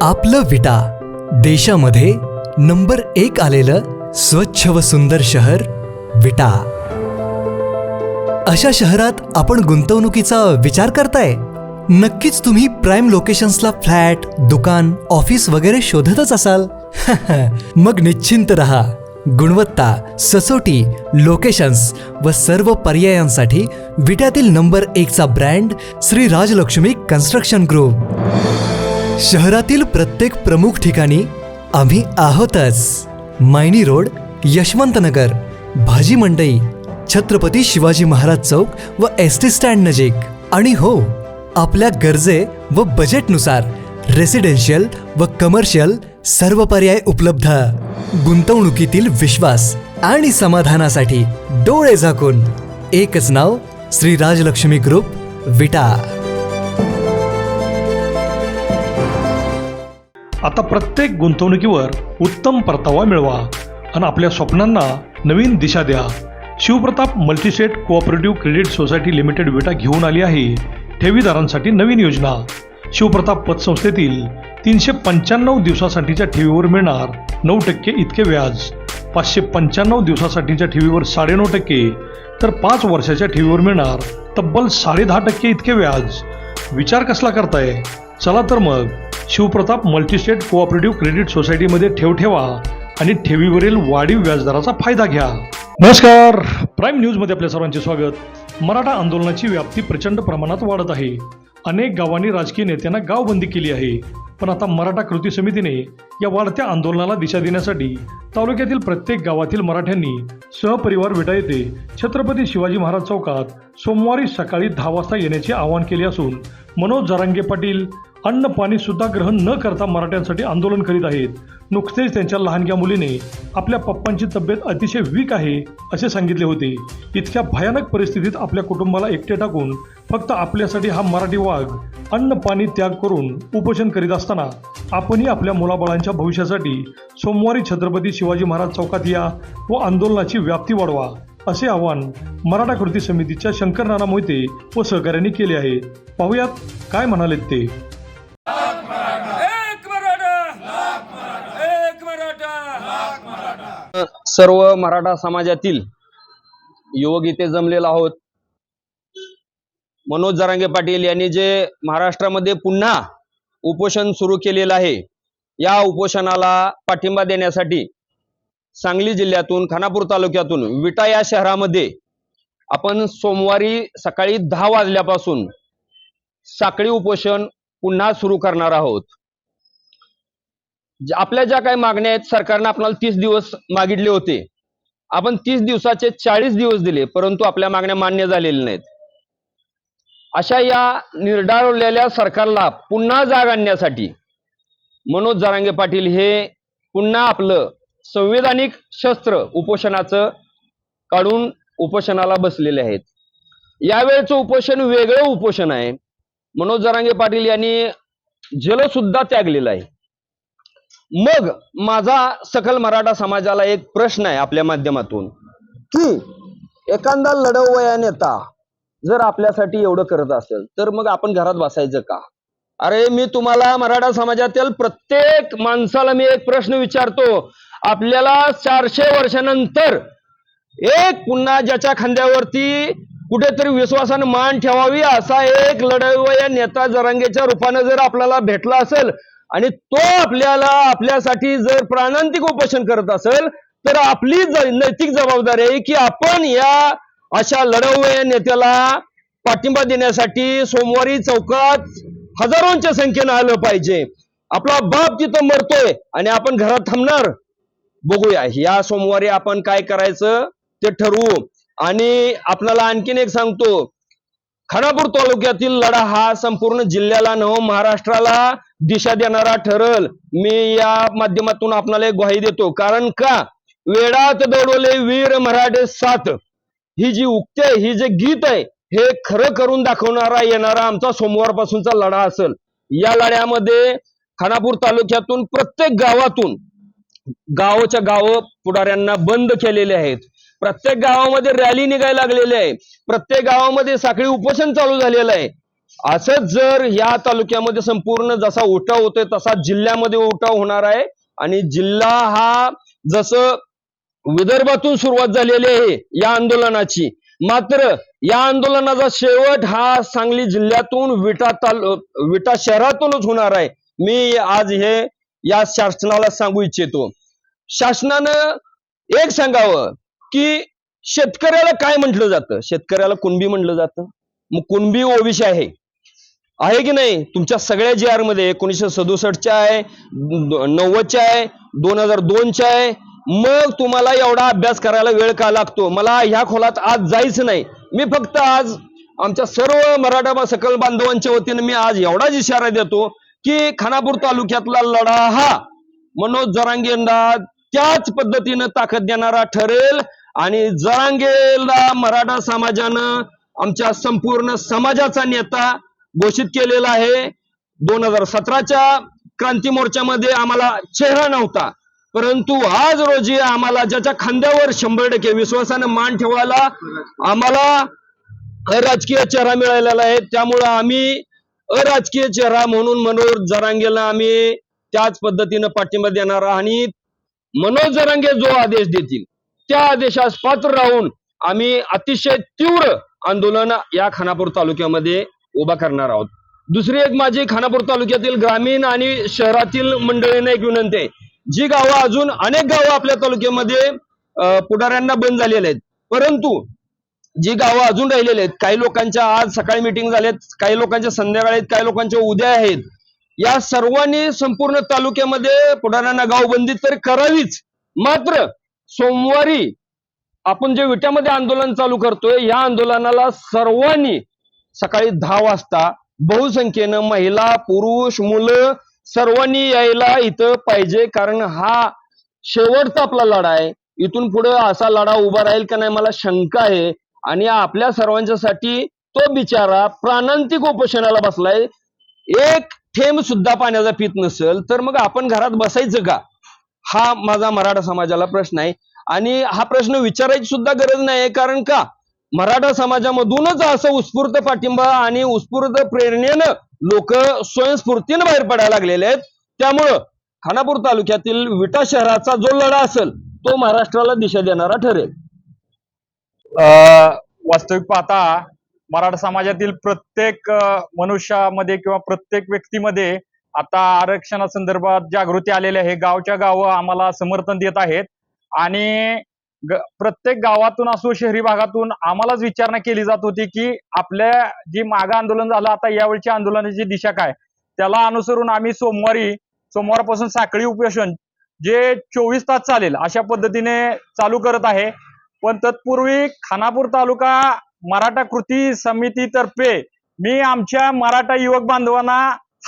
आपलं विटा देशामध्ये नंबर 1 आलेलं स्वच्छ व सुंदर शहर विटा. अशा शहरात आपण गुंतवणुकीचा विचार करताय? नक्कीच तुम्ही प्राइम लोकेशन्सला फ्लॅट, दुकान, ऑफिस वगैरे शोधतच असाल. मग निश्चिंत रहा. गुणवत्ता, सचोटी, लोकेशन्स व सर्व पर्यायांसाठी विट्यातील नंबर 1चा brand Shri Rajlakshmi construction group. शहरातील प्रत्येक प्रमुख ठिकाणी आम्ही आहोतच. मायनी रोड, यशवंतनगर, भाजी मंडई, छत्रपती शिवाजी महाराज चौक व एसटी स्टँड नजीक. आणि हो, आपल्या गरजे व बजेटनुसार रेसिडेन्शियल व कमर्शियल सर्व पर्याय उपलब्ध. गुंतवणुकीतील विश्वास आणि समाधानासाठी डोळे झाकून एकच नाव, श्री राजलक्ष्मी ग्रुप विटा. आता प्रत्येक गुंतवणुकीवर उत्तम परतावा मिळवा आणि आपल्या स्वप्नांना नवीन दिशा द्या. Shivpratap multi-state cooperative credit society limited विटा घेऊन आली आहे ठेवीदारांसाठी नवीन योजना. शिवप्रताप पतसंस्थेतील 395 दिवसासाठीच्या ठेवीवर मिळणार 9% इतके व्याज, 595 दिवसासाठीच्या ठेवीवर 9.5%, तर 5 वर्षाच्या ठेवीवर मिळणार तब्बल 10.5% इतके व्याज. विचार कसला करताय? चला तर मग शिवप्रताप मल्टीस्टेट कोऑपरेटिव्ह क्रेडिट सोसायटीमध्ये ठेवा आणि ठेवीवरील वाढीव व्याजदराचा फायदा घ्या. नमस्कार, प्राईम न्यूजमध्ये आपल्या सर्वांचे स्वागत. मराठा आंदोलनाची व्याप्ती प्रचंड प्रमाणात वाढत आहे. अनेक गावांनी राजकीय नेत्यांना गावबंदी केली आहे. पण आता मराठा कृती समितीने या वाढत्या आंदोलनाला दिशा देण्यासाठी तालुक्यातील प्रत्येक गावातील मराठ्यांनी सहपरिवार विटा येथे छत्रपती शिवाजी महाराज चौकात सोमवारी सकाळी 10 वाजता येण्याचे आवाहन केले असून मनोज जरांगे पाटील अन्न पाणी सुद्धा ग्रहण न करता मराठ्यांसाठी आंदोलन करीत आहेत. नुकतेच त्यांच्या लहानग्या मुलीने आपल्या पप्पांची तब्येत अतिशय वीक आहे असे सांगितले होते. इतक्या भयानक परिस्थितीत आपल्या कुटुंबाला एकटे टाकून फक्त आपल्यासाठी हा मराठी वाघ अन्न पाणी त्याग करून उपोषण करीत असताना आपणही आपल्या मुलाबाळांच्या भविष्यासाठी सोमवारी छत्रपती शिवाजी महाराज चौकात या व आंदोलनाची व्याप्ती वाढवा असे आवाहन मराठा कृती समितीच्या शंकरनाना मोहिते व सहकाऱ्यांनी केले आहे. पाहुयात काय म्हणालेत ते. सर्व मराठा समाजातील युवक इथे जमलेला आहोत. मनोज जरांगे पाटील यांनी जे महाराष्ट्रामध्ये पुन्हा उपोषण सुरू केलेलं आहे, या उपोषणाला पाठिंबा देण्यासाठी सांगली जिल्ह्यातून, खानापूर तालुक्यातून विटा या शहरामध्ये आपण सोमवारी सकाळी 10 वाजल्यापासून साखळी उपोषण पुन्हा सुरू करणार आहोत. आपल्या ज्या काही मागण्या आहेत, सरकारने आपल्याला 30 दिवस मागितले होते. आपण 30 दिवसाचे 40 दिवस दिले, परंतु आपल्या मागण्या मान्य झालेल्या नाहीत. अशा या निर्डावलेल्या सरकारला पुन्हा जाग आणण्यासाठी मनोज जरांगे पाटील हे पुन्हा आपलं संवैधानिक शस्त्र उपोषणाचं काढून उपोषणाला बसलेले आहेत. यावेळेचं उपोषण वेगळं उपोषण आहे. मनोज जरांगे पाटील यांनी जल सुद्धा त्यागलेलं आहे. मग माझा सकल मराठा समाजाला एक प्रश्न आहे आपल्या माध्यमातून, की एखादा लढवया नेता जर आपल्यासाठी एवढं करत असेल तर मग आपण घरात बसायचं का? अरे, मी तुम्हाला मराठा समाजातील प्रत्येक माणसाला मी एक प्रश्न विचारतो. आपल्याला 400 वर्षानंतर एक पुन्हा ज्याच्या खांद्यावरती कुठेतरी विश्वासानं मान ठेवावी असा एक लढवया नेता जरांगेच्या रूपाने जर आपल्याला भेटला असेल आणि तो आपल्यासाठी जर प्राणांतिक उपोषण करत असेल, तर आपली नैतिक जबाबदारी आहे की आपण या अशा लढवया नेत्याला पाठिंबा देण्यासाठी सोमवारी चौकात हजारोंच्या संख्येनं आलं पाहिजे. आपला बाप तिथं मरतोय आणि आपण घरात थांबणार? बघूया या सोमवारी आपण काय करायचं ते ठरवू. आणि आपल्याला आणखीन एक सांगतो, खानापूर तालुक्यातील लढा हा संपूर्ण जिल्ह्याला नव महाराष्ट्राला दिशा देणारा ठरल. मी या माध्यमातून आपल्याला एक ग्वाही देतो. कारण का, वेडात दौडवले वीर मराठे साथ, ही जी उक्ती आहे, ही जे गीत आहे, हे खरं करून दाखवणारा येणारा आमचा सोमवारपासूनचा लढा असेल. या लढ्यामध्ये खानापूर तालुक्यातून प्रत्येक गावातून गावच्या गाव पुढाऱ्यांना बंद केलेले आहेत. प्रत्येक गावामध्ये रॅली निघायला लागलेली आहे. प्रत्येक गावामध्ये साखळी उपोषण चालू झालेलं आहे. असंच जर या तालुक्यामध्ये संपूर्ण जसा उठाव होतोय तसा जिल्ह्यामध्ये उठाव होणार आहे आणि जिल्हा हा जसं विदर्भातून सुरुवात झालेली आहे या आंदोलनाची, मात्र या आंदोलनाचा शेवट हा सांगली जिल्ह्यातून विटा शहरातूनच होणार आहे. मी आज हे या शासनाला सांगू इच्छितो. शासनानं एक सांगावं की शेतकऱ्याला काय म्हटलं जातं? शेतकऱ्याला कुणबी म्हटलं जातं. मग कुणबी ओबीसी आहे की नाही? तुमच्या सगळ्या जी आर मध्ये 1967च्या आहे, 90च्या आहे, 2002च्या आहे. मग तुम्हाला एवढा अभ्यास करायला वेळ का लागतो? मला ह्या खोलात आज जायचं नाही. मी फक्त आज आमच्या सर्व मराठा सकल बांधवांच्या वतीने मी आज एवढाच इशारा देतो की खानापूर तालुक्यातला लढा हा मनोज जरांगेंना त्याच पद्धतीनं ताकद देणारा ठरेल आणि जरांगेला मराठा समाजानं आमच्या संपूर्ण समाजाचा नेता घोषित केलेला आहे. 2017च्या क्रांती मोर्चामध्ये आम्हाला चेहरा नव्हता, परंतु आज रोजी आम्हाला ज्याच्या खांद्यावर 100% विश्वासानं मान ठेवायला आम्हाला अराजकीय चेहरा मिळालेला आहे. त्यामुळं आम्ही अराजकीय चेहरा म्हणून मनोज जरांगेला आम्ही त्याच पद्धतीनं पाठिंबा देणार आणि मनोज जरांगे जो आदेश देतील त्या आदेशास पात्र राहून आम्ही अतिशय तीव्र आंदोलन या खानापूर तालुक्यामध्ये उभा करणार आहोत. दुसरी एक माझी खानापूर तालुक्यातील ग्रामीण आणि शहरातील मंडळींना एक विनंती आहे. जी गावं अजून अनेक गावं आपल्या तालुक्यामध्ये पुढाऱ्यांना बंद झालेले आहेत, परंतु जी गावं अजून राहिलेले आहेत, काही लोकांच्या आज सकाळी मिटिंग झाल्यात, काही लोकांच्या संध्याकाळी आहेत, काही लोकांच्या उद्या आहेत. या सर्वांनी संपूर्ण तालुक्यामध्ये पुढाऱ्यांना गावबंदी तर करावीच, मात्र सोमवारी आपण जे विट्यामध्ये आंदोलन चालू करतोय या आंदोलनाला सर्वांनी सकाळी 10 वाजता बहुसंख्येनं महिला, पुरुष, मुलं सर्वांनी यायला इथं पाहिजे. कारण हा शेवटचा आपला लढा आहे. इथून पुढे असा लढा उभा राहील का नाही मला शंका आहे. आणि आपल्या सर्वांच्यासाठी तो बिचारा प्राणांतिक उपोषणाला बसलाय. एक थेंब सुद्धा पाण्याचा पित नसेल तर मग आपण घरात बसायचं का? हा माझा मराठा समाजाला प्रश्न आहे आणि हा प्रश्न विचारायची सुद्धा गरज नाही. कारण का मराठा समाजामधूनच असं उत्स्फूर्त पाठिंबा आणि उत्स्फूर्त प्रेरणेनं लोक स्वयंस्फूर्तीनं बाहेर पडायला लागलेले आहेत. त्यामुळं खानापूर तालुक्यातील विटा शहराचा जो लढा असेल तो महाराष्ट्राला दिशा देणारा ठरेल. वास्तविक पाहता मराठा समाजातील प्रत्येक मनुष्यामध्ये किंवा प्रत्येक व्यक्तीमध्ये आता आरक्षणासंदर्भात जागृती आलेली आहे. गावच्या गावं आम्हाला समर्थन देत आहेत आणि प्रत्येक गावातून असो शहरी भागातून आम्हालाच विचारणा केली जात होती की आपल्या जी मागं आंदोलन झालं आता यावेळची आंदोलनाची दिशा काय. त्याला अनुसरून आम्ही सोमवारपासून साखळी उपोषण जे 24 तास चालेल अशा पद्धतीने चालू करत आहे. पण तत्पूर्वी खानापूर तालुका मराठा कृती समितीतर्फे मी आमच्या मराठा युवक बांधवांना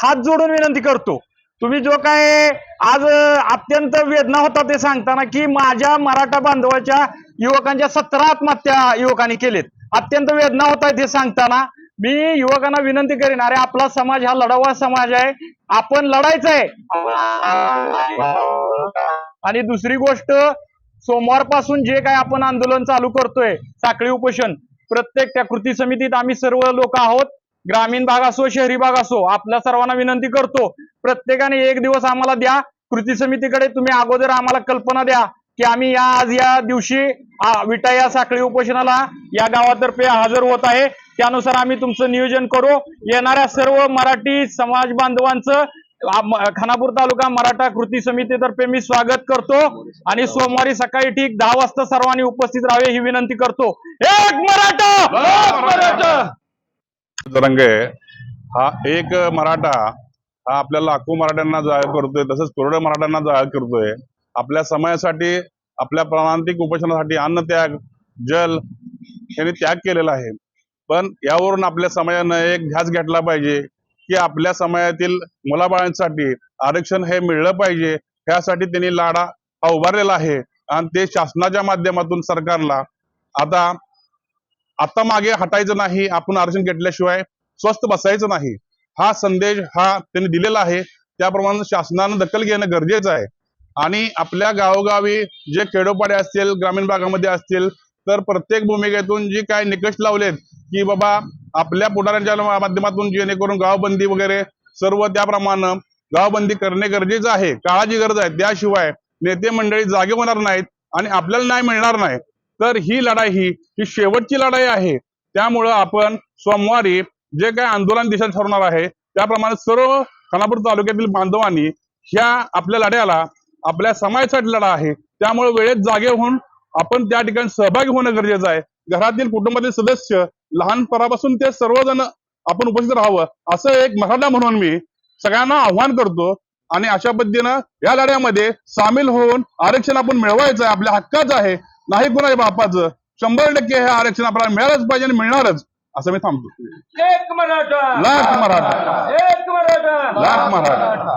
हात जोडून विनंती करतो. तुम्ही जो काय आज अत्यंत वेदना होता ते सांगताना की माझ्या मराठा बांधवाच्या युवकांच्या 17 आत्महत्या युवकांनी केलेत, अत्यंत वेदना होत आहे ते सांगताना मी युवकांना विनंती करीन, अरे आपला समाज हा लढावा समाज आहे, आपण लढायचं आहे. आणि दुसरी गोष्ट, सोमवारपासून जे काय आपण आंदोलन चालू करतोय साखळी उपोषण, प्रत्येक त्या कृती समितीत आम्ही सर्व लोक आहोत, ग्रामीण भाग असो शहरी भाग असो, आपल्या सर्वांना विनंती करतो प्रत्येकाने एक दिवस आम्हाला द्या. कृती समितीकडे तुम्ही अगोदर आम्हाला कल्पना द्या की आम्ही आज या दिवशी विटा या साखळी उपोषणाला या गावातर्फे हजर होत आहे. त्यानुसार आम्ही तुमचं नियोजन करू. येणाऱ्या सर्व मराठी समाज बांधवांचं खानापूर तालुका मराठा कृती समितीतर्फे मी स्वागत करतो आणि सोमवारी सकाळी ठीक 10 वाजता सर्वांनी उपस्थित राहावे ही विनंती करतो. एक मराठा जरांगे हा एक मराठा हा आपल्या लाखो मराठ्यांना जाहीर करतोय, तसंच करोडो मराठ्यांना जाहीर करतोय. आपल्या समाजासाठी, आपल्या प्राणांतिक उपोषणासाठी अन्न त्याग, जल यांनी त्याग केलेला आहे. पण यावरून आपल्या समाजानं एक ध्यास घेतला पाहिजे की आपल्या समाजातील मुलाबाळांसाठी आरक्षण हे मिळलं पाहिजे. ह्यासाठी त्यांनी लढा हा उभारलेला आहे आणि ते शासनाच्या माध्यमातून सरकारला आता मागे हटायचं नाही, आपण आरक्षण घेतल्याशिवाय स्वस्थ बसायचं नाही, हा संदेश हा त्यांनी दिलेला आहे. त्याप्रमाणे शासनानं दखल घेणं गरजेचं आहे. आणि आपल्या गावोगावी जे खेडोपाडे असतील, ग्रामीण भागामध्ये असतील, तर प्रत्येक भूमिकेतून जी काय निकष लावलेत की बाबा आपल्या पुढाऱ्यांच्या माध्यमातून जेणेकरून गावबंदी वगैरे सर्व त्याप्रमाणे गावबंदी करणे गरजेचं आहे, काळाची गरज आहे. त्याशिवाय नेते मंडळी जागे होणार नाहीत आणि आपल्याला न्याय मिळणार नाही. तर ही लढाई ही शेवटची लढाई आहे. त्यामुळं आपण सोमवारी जे काही आंदोलन दिशा ठरवणार आहे त्याप्रमाणे सर्व खानापूर तालुक्यातील बांधवांनी ह्या आपल्या लढ्याला आपल्या समाजासाठी लढा आहे, त्यामुळे वेळेत जागे होऊन आपण त्या ठिकाणी सहभागी होणं गरजेचं आहे. घरातील कुटुंबातील सदस्य लहानपणापासून ते सर्वजण आपण उपस्थित राहावं असं एक मराठा म्हणून मी सगळ्यांना आव्हान करतो. आणि अशा पद्धतीनं या लढ्यामध्ये सामील होऊन आरक्षण आपण मिळवायचं आहे, आपल्या हक्काचं आहे, नाही कोणाच्या बापाचं. 100% हे आरक्षण आपल्याला मिळालंच पाहिजे आणि मिळणारच. असं मी थांबतो. एक मराठा, लाख मराठा, एक मराठा, लाख मराठा.